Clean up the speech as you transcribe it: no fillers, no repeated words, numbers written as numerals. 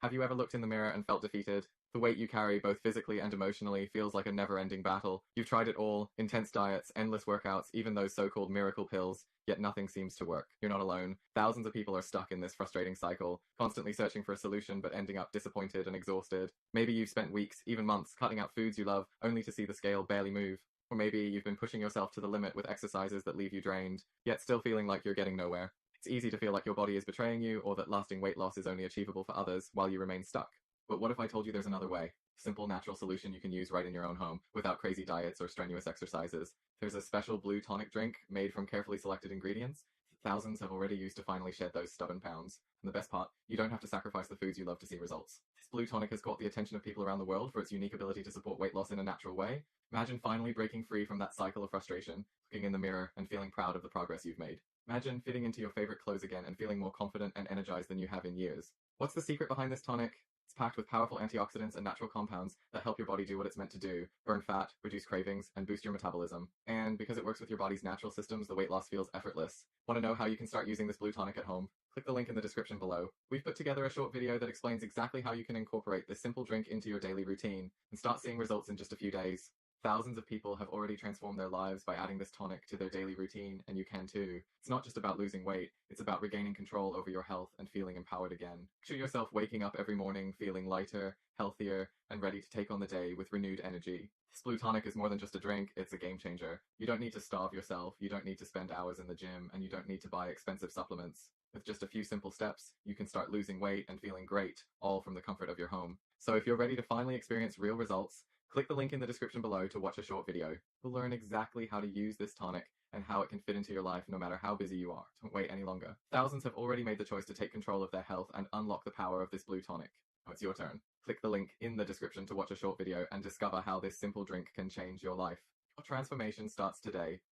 Have you ever looked in the mirror and felt defeated? The weight you carry, both physically and emotionally, feels like a never-ending battle. You've tried it all, intense diets, endless workouts, even those so-called miracle pills, yet nothing seems to work. You're not alone. Thousands of people are stuck in this frustrating cycle, constantly searching for a solution but ending up disappointed and exhausted. Maybe you've spent weeks, even months, cutting out foods you love, only to see the scale barely move. Or maybe you've been pushing yourself to the limit with exercises that leave you drained, yet still feeling like you're getting nowhere. It's easy to feel like your body is betraying you or that lasting weight loss is only achievable for others while you remain stuck. But what if I told you there's another way? Simple, natural solution you can use right in your own home, without crazy diets or strenuous exercises. There's a special blue tonic drink made from carefully selected ingredients that thousands have already used to finally shed those stubborn pounds. And the best part, you don't have to sacrifice the foods you love to see results. This blue tonic has caught the attention of people around the world for its unique ability to support weight loss in a natural way. Imagine finally breaking free from that cycle of frustration, looking in the mirror and feeling proud of the progress you've made. Imagine fitting into your favorite clothes again and feeling more confident and energized than you have in years. What's the secret behind this tonic? It's packed with powerful antioxidants and natural compounds that help your body do what it's meant to do: burn fat, reduce cravings, and boost your metabolism. And because it works with your body's natural systems, the weight loss feels effortless. Want to know how you can start using this blue tonic at home? Click the link in the description below. We've put together a short video that explains exactly how you can incorporate this simple drink into your daily routine and start seeing results in just a few days. Thousands of people have already transformed their lives by adding this tonic to their daily routine, and you can too. It's not just about losing weight, it's about regaining control over your health and feeling empowered again. Picture yourself waking up every morning feeling lighter, healthier, and ready to take on the day with renewed energy. This blue tonic is more than just a drink, it's a game changer. You don't need to starve yourself, you don't need to spend hours in the gym, and you don't need to buy expensive supplements. With just a few simple steps, you can start losing weight and feeling great, all from the comfort of your home. So if you're ready to finally experience real results, click the link in the description below to watch a short video. You'll learn exactly how to use this tonic and how it can fit into your life no matter how busy you are. Don't wait any longer. Thousands have already made the choice to take control of their health and unlock the power of this blue tonic. Now it's your turn. Click the link in the description to watch a short video and discover how this simple drink can change your life. Your transformation starts today.